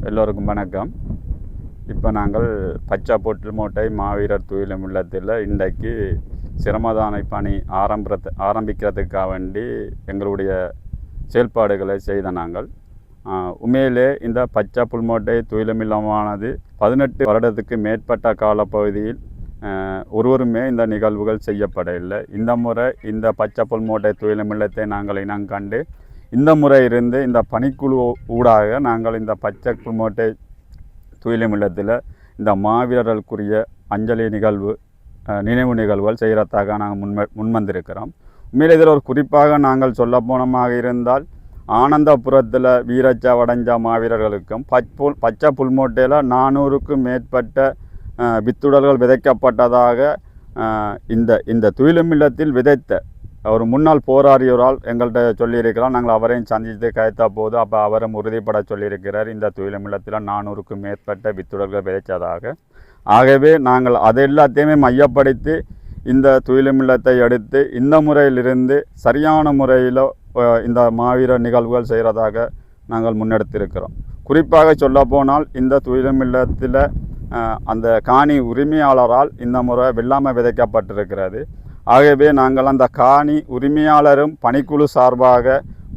எல்லோருக்கும் வணக்கம். இப்போ நாங்கள் பச்சை பொட்டு மூட்டை மாவீரர் துயிலும் இல்லத்தில் இன்றைக்கு சிரமதான பணி ஆரம்பிக்கிறதுக்காக வேண்டி எங்களுடைய செயல்பாடுகளை செய்த நாங்கள் உண்மையிலே இந்த பச்சை புல்மோட்டை துயிலும் இல்லமானது 18 வருடத்துக்கு மேற்பட்ட காலப்பகுதியில் ஒருவருமே இந்த நிகழ்வுகள் செய்யப்படவில்லை. இந்த முறை இந்த பச்சை புல்மோட்டை துயிலும் இல்லத்தை நாங்கள் இனங்கண்டு இந்த முறை இருந்து இந்த பணிக்குழு ஊடாக நாங்கள் இந்த பச்சை புல்மோட்டை துயிலும் இல்லத்தில் இந்த மாவீரர்களுக்குரிய அஞ்சலி நிகழ்வு நினைவு நிகழ்வுகள் செய்கிறதாக நாங்கள் முன்வந்திருக்கிறோம். உண்மையில் இதில் ஒரு குறிப்பாக நாங்கள் சொல்ல போனமாக இருந்தால் ஆனந்தபுரத்தில் வீரச்சாவடைஞ்ச மாவீரர்களுக்கும் பச்சை புல்மோட்டையில் 400க்கும் மேற்பட்ட வித்துடல்கள் விதைக்கப்பட்டதாக இந்த துயிலும் இல்லத்தில் விதைத்த ஒரு முன்னாள் போராடியோரால் எங்கள்கிட்ட சொல்லியிருக்கிறார். நாங்கள் அவரையும் சந்தித்து கயத்த போது அப்போ அவரும் உறுதிப்பட சொல்லியிருக்கிறார் இந்த துயிலும் இல்லத்தில் 400க்கும் மேற்பட்ட வித்துடல்கள் விதைத்ததாக. ஆகவே நாங்கள் அதை எல்லாத்தையுமே மையப்படுத்தி இந்த துயிலும் இல்லத்தை எடுத்து இந்த முறையிலிருந்து சரியான முறையில் இந்த மாவீரர் நிகழ்வுகள் செய்கிறதாக நாங்கள் முன்னெடுத்திருக்கிறோம். குறிப்பாக சொல்ல போனால் இந்த துயிலும் இல்லத்தில் அந்த காணி உரிமையாளரால் இந்த முறை வெள்ளாமை விதைக்கப்பட்டிருக்கிறது. ஆகவே நாங்கள் அந்த காணி உரிமையாளரும் பணிக்குழு சார்பாக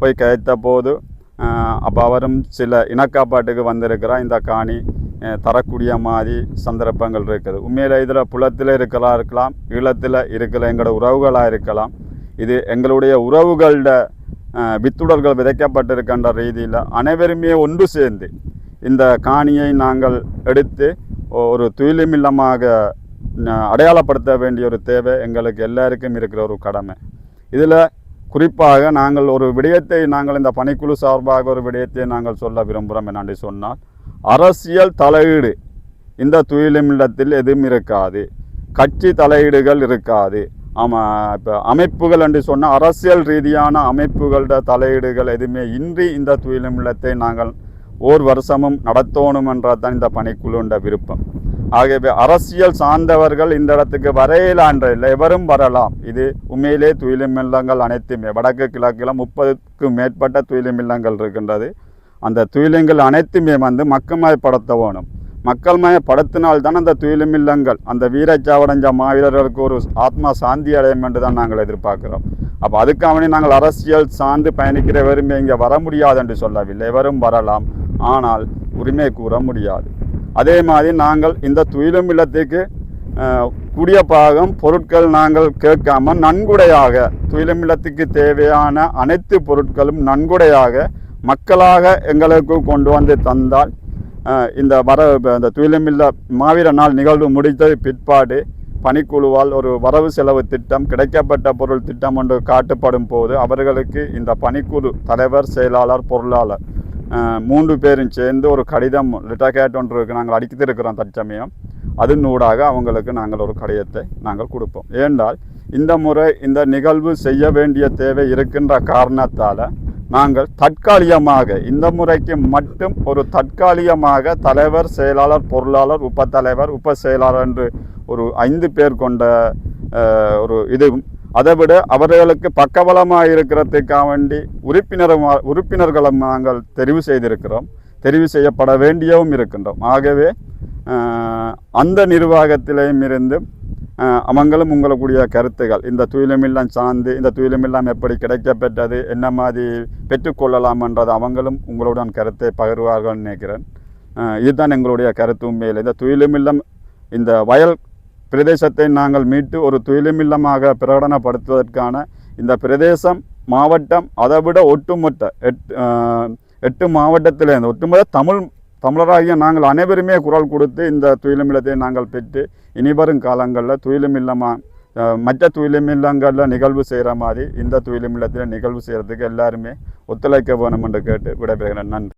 போய் கயத்த போது அப்போ அவரும் சில இணக்காப்பாட்டுக்கு வந்திருக்கிறார். இந்த காணி தரக்கூடிய மாதிரி சந்தர்ப்பங்கள் இருக்குது. உண்மையில் இதில் புலத்தில் இருக்கலாம், ஈழத்தில் இருக்கிற எங்களோட உறவுகளாக இருக்கலாம். இது எங்களுடைய உறவுகளோட வித்துடல்கள் விதைக்கப்பட்டிருக்கின்ற ரீதியில் அனைவருமே ஒன்று சேர்ந்து இந்த காணியை நாங்கள் எடுத்து ஒரு துயிலும் இல்லமாக அடையாளப்படுத்த வேண்டிய ஒரு தேவை எங்களுக்கு எல்லாருக்கும் இருக்கிற ஒரு கடமை. இதில் குறிப்பாக நாங்கள் ஒரு விடயத்தை நாங்கள் இந்த பணிக்குழு சார்பாக ஒரு விடயத்தை நாங்கள் சொல்ல விரும்புகிறோம். என்னென்று சொன்னால் அரசியல் தலையீடு இந்த துயிலும் இல்லத்தில் எதுவும் இருக்காது, கட்சி தலையீடுகள் இருக்காது. இப்போ அமைப்புகள் என்று சொன்னால் அரசியல் ரீதியான அமைப்புகளோட தலையீடுகள் எதுவுமே இன்றி இந்த துயிலும் இல்லத்தை நாங்கள் ஓர் வருஷமும் நடத்தணும் என்றதான் இந்த பணிக்குழுண்ட விருப்பம். ஆகவே அரசியல் சார்ந்தவர்கள் இந்த இடத்துக்கு வரையிலான்ற இல்லை, எவரும் வரலாம். இது உண்மையிலே துயிலும் இல்லங்கள் அனைத்துமே வடக்கு கிழக்கில் 30க்கும் மேற்பட்ட துயிலும் இல்லங்கள் இருக்கின்றது. அந்த துயிலங்கள் அனைத்துமே மக்கள்மயப்படுத்த வேணும். மக்கள்மயப்படுத்தினால்தான் அந்த துயிலும் இல்லங்கள் அந்த வீரச்சாவடைஞ்ச மாவீரர்களுக்கு ஒரு ஆத்மா சாந்தி அடையும் என்று தான் நாங்கள் எதிர்பார்க்கிறோம். அப்போ அதுக்காக நாங்கள் அரசியல் சார்ந்து பயணிக்கிற எவருமே இங்கே வர முடியாது என்று சொல்லவில்லை, எவரும் வரலாம், ஆனால் உரிமை கூற முடியாது. அதே மாதிரி நாங்கள் இந்த துயிலும் இல்லத்துக்கு கூடிய பாகம் பொருட்கள் நாங்கள் கேட்காம நன்கொடையாக துயிலும் இல்லத்துக்கு தேவையான அனைத்து பொருட்களும் நன்கொடையாக மக்களாக எங்களுக்கு கொண்டு வந்து தந்தால் இந்த துயிலும் இல்ல மாவீர நாள் நிகழ்வு முடித்தது பிற்பாடு பணிக்குழுவால் ஒரு வரவு செலவு திட்டம் கிடைக்கப்பட்ட பொருள் திட்டம் ஒன்று காட்டப்படும் போது அவர்களுக்கு இந்த பணிக்குழு தலைவர், செயலாளர், பொருளாளர் 3 பேரும் சேர்ந்து ஒரு கடிதம் லெட்டர் கேட் ஒன்று இருக்குது நாங்கள் அடித்திருக்கிறோம் தற்சமயம். அதன் ஊடாக அவங்களுக்கு நாங்கள் ஒரு கடிதத்தை நாங்கள் கொடுப்போம். ஏனென்றால் இந்த முறை இந்த நிகழ்வு செய்ய வேண்டிய தேவை இருக்கின்ற காரணத்தால் நாங்கள் தற்காலிகமாக இந்த முறைக்கு மட்டும் ஒரு தற்காலிகமாக தலைவர், செயலாளர், பொருளாளர், உப தலைவர், உப செயலாளர் என்று ஒரு 5 பேர் கொண்ட ஒரு இது, அதை விட அவர்களுக்கு பக்கபலமாக இருக்கிறதுக்காக வேண்டி உறுப்பினர்களை நாங்கள் தெரிவு செய்திருக்கிறோம், தெரிவு செய்யப்பட வேண்டியவும் இருக்கின்றோம். ஆகவே அந்த நிர்வாகத்திலேயும் இருந்து அவங்களும் உங்களுடைய கருத்துகள் இந்த துயிலும் இல்லம் சார்ந்து இந்த துயிலும் இல்லம் எப்படி கிடைக்கப்பெற்றது, என்ன மாதிரி பெற்றுக்கொள்ளலாம் என்றது அவங்களும் உங்களுடன் கருத்தை பகிர்வார்கள் நினைக்கிறேன். இதுதான் எங்களுடைய கருத்து. உண்மையில் இந்த துயிலும் இல்லம் இந்த வயல் பிரதேசத்தை நாங்கள் மீட்டு ஒரு துயிலும் இல்லமாக பிரகடனப்படுத்துவதற்கான இந்த பிரதேசம் மாவட்டம் அதை விட ஒட்டுமொத்த 8 மாவட்டத்திலேருந்து ஒட்டுமொத்த தமிழராகிய நாங்கள் அனைவருமே குரல் கொடுத்து இந்த துயிலும் இல்லத்தை நாங்கள் பெற்று இனிவரும் காலங்களில் துயிலும் இல்லமாக மற்ற துயிலும் இல்லங்களில் நிகழ்வு செய்கிற மாதிரி இந்த துயிலும் இல்லத்தில் நிகழ்வு செய்கிறதுக்கு எல்லாருமே ஒத்துழைக்க வேணும் என்று கேட்டு விடைபெறுகிறேன். நன்றி.